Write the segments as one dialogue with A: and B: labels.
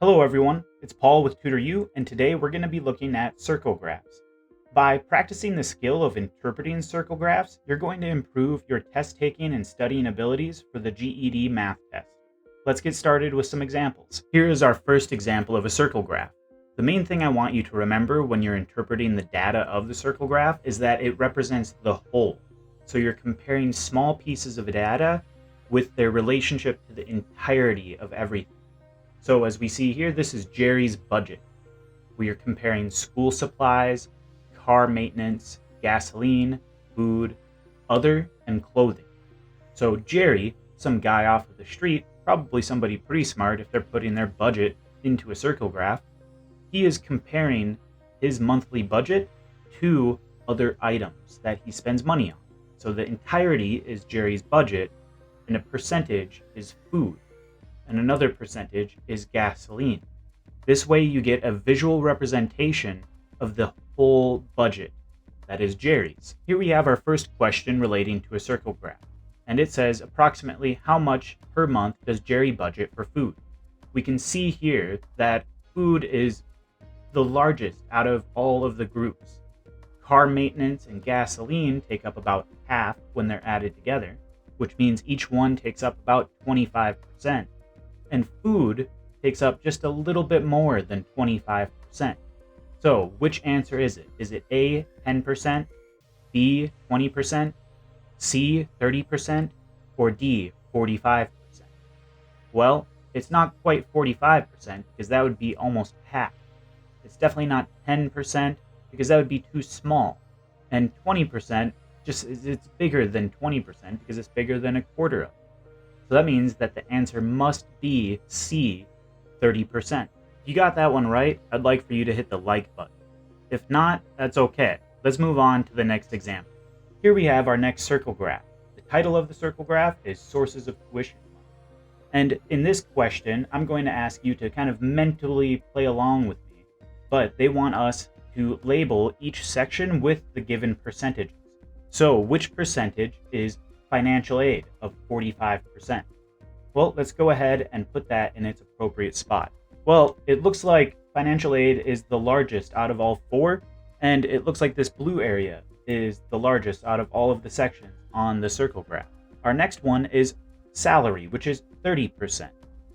A: Hello everyone, it's Paul with Tutor U, and today we're going to be looking at circle graphs. By practicing the skill of interpreting circle graphs, you're going to improve your test taking and studying abilities for the GED math test. Let's get started with some examples. Here is our first example of a circle graph. The main thing I want you to remember when you're interpreting the data of the circle graph is that it represents the whole. So you're comparing small pieces of data with their relationship to the entirety of everything. So as we see here, this is Jerry's budget. We are comparing school supplies, car maintenance, gasoline, food, other, and clothing. So Jerry, some guy off of the street, probably somebody pretty smart if they're putting their budget into a circle graph, he is comparing his monthly budget to other items that he spends money on. So the entirety is Jerry's budget, and a percentage is food, and another percentage is gasoline. This way you get a visual representation of the whole budget, that is Jerry's. Here we have our first question relating to a circle graph, and it says approximately how much per month does Jerry budget for food? We can see here that food is the largest out of all of the groups. Car maintenance and gasoline take up about half when they're added together, which means each one takes up about 25%. And food takes up just a little bit more than 25%. So which answer is it? Is it A, 10%, B, 20%, C, 30%, or D, 45%? Well, it's not quite 45% because that would be almost half. It's definitely not 10% because that would be too small. And 20% it's bigger than 20% because it's bigger than a quarter of it. So that means that the answer must be C, 30%. If you got that one right, I'd like for you to hit the like button. If not, that's okay. Let's move on to the next example. Here we have our next circle graph. The title of the circle graph is Sources of Tuition. And in this question, I'm going to ask you to kind of mentally play along with me, but they want us to label each section with the given percentages. So which percentage is financial aid of 45%? Well, let's go ahead and put that in its appropriate spot. Well, it looks like financial aid is the largest out of all four, and it looks like this blue area is the largest out of all of the sections on the circle graph. Our next one is salary, which is 30%.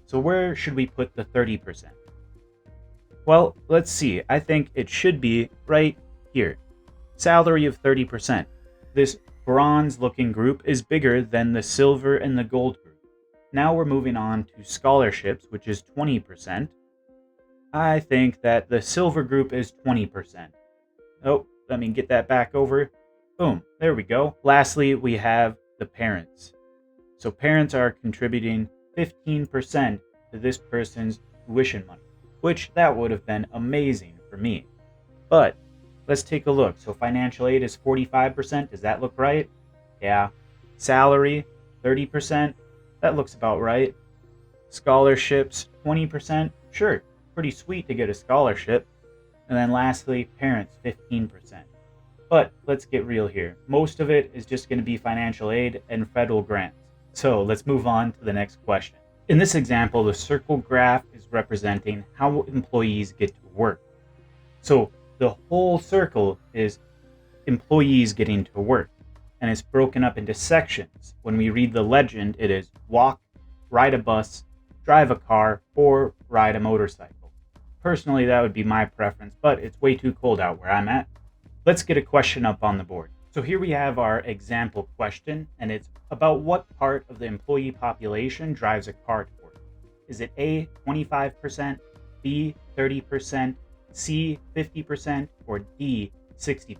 A: So where should we put the 30%? Well, let's see. I think it should be right here. Salary of 30%. This bronze-looking group is bigger than the silver and the gold group. Now we're moving on to scholarships, which is 20%. I think that the silver group is 20%. Oh, let me get that back over. Boom, there we go. Lastly, we have the parents. So parents are contributing 15% to this person's tuition money, which that would have been amazing for me. But let's take a look. So financial aid is 45%. Does that look right? Yeah. Salary, 30%. That looks about right. Scholarships, 20%. Sure. Pretty sweet to get a scholarship. And then lastly, parents, 15%. But let's get real here. Most of it is just going to be financial aid and federal grants. So let's move on to the next question. In this example, the circle graph is representing how employees get to work. So the whole circle is employees getting to work, and it's broken up into sections. When we read the legend, it is walk, ride a bus, drive a car, or ride a motorcycle. Personally, that would be my preference, but it's way too cold out where I'm at. Let's get a question up on the board. So here we have our example question, and it's about what part of the employee population drives a car to work. Is it A, 25%, B, 30%, C, 50%, or D, 60%?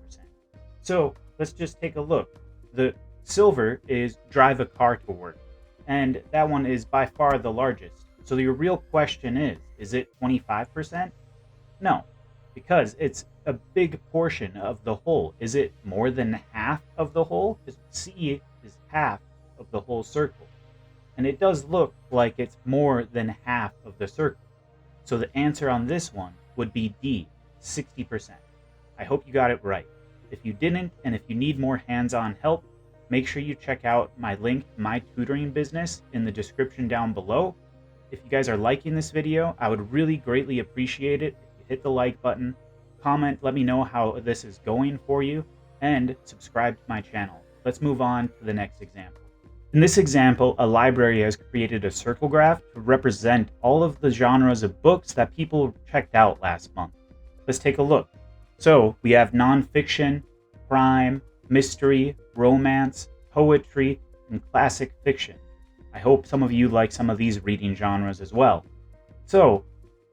A: So let's just take a look. The silver is drive a car to work, and that one is by far the largest. So your real question is it 25%? No, because it's a big portion of the whole. Is it more than half of the whole? Because C is half of the whole circle. And it does look like it's more than half of the circle. So the answer on this one would be D, 60%. I hope you got it right. If you didn't, and if you need more hands-on help, make sure you check out my link to my tutoring business in the description down below. if you guys are liking this video, I would really greatly appreciate it if you hit the like button, comment, let me know how this is going for you, and subscribe to my channel. Let's move on to the next example. In this example, a library has created a circle graph to represent all of the genres of books that people checked out last month. Let's take a look. So we have nonfiction, crime, mystery, romance, poetry, and classic fiction. I hope some of you like some of these reading genres as well. So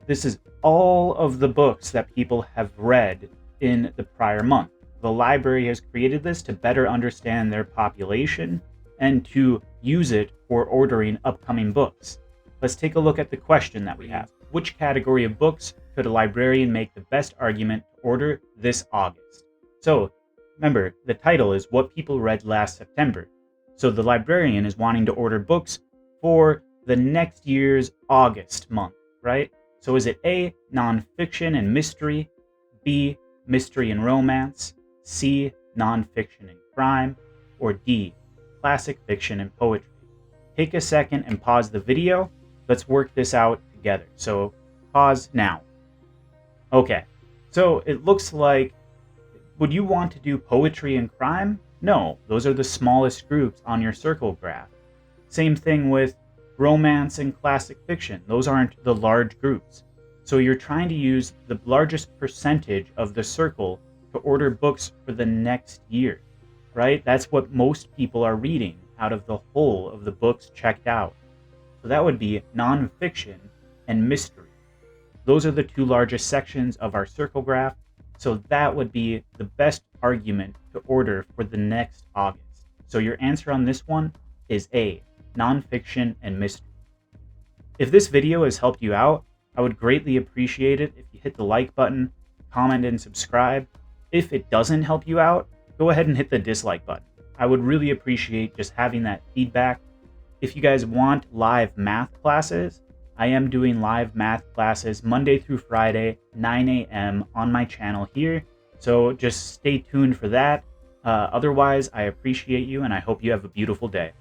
A: this is all of the books that people have read in the prior month. The library has created this to better understand their population and to use it for ordering upcoming books. Let's take a look at the question that we have. Which category of books could a librarian make the best argument to order this August? So remember, the title is What People Read Last September. So the librarian is wanting to order books for the next year's August month, right? So is it A, nonfiction and mystery, B, mystery and romance, C, nonfiction and crime, or D, classic fiction and poetry? Take a second and pause the video. Let's work this out together. So pause now. Okay, so it looks like, would you want to do poetry and crime? No, those are the smallest groups on your circle graph. Same thing with romance and classic fiction. Those aren't the large groups. So you're trying to use the largest percentage of the circle to order books for the next year, right? That's what most people are reading out of the whole of the books checked out. So that would be nonfiction and mystery. Those are the two largest sections of our circle graph. So that would be the best argument to order for the next August. So your answer on this one is A, nonfiction and mystery. If this video has helped you out, I would greatly appreciate it if you hit the like button, comment, and subscribe. If it doesn't help you out, go ahead and hit the dislike button. I would really appreciate just having that feedback. If you guys want live math classes, I am doing live math classes Monday through Friday, 9 a.m. on my channel here. So just stay tuned for that. Otherwise, I appreciate you and I hope you have a beautiful day.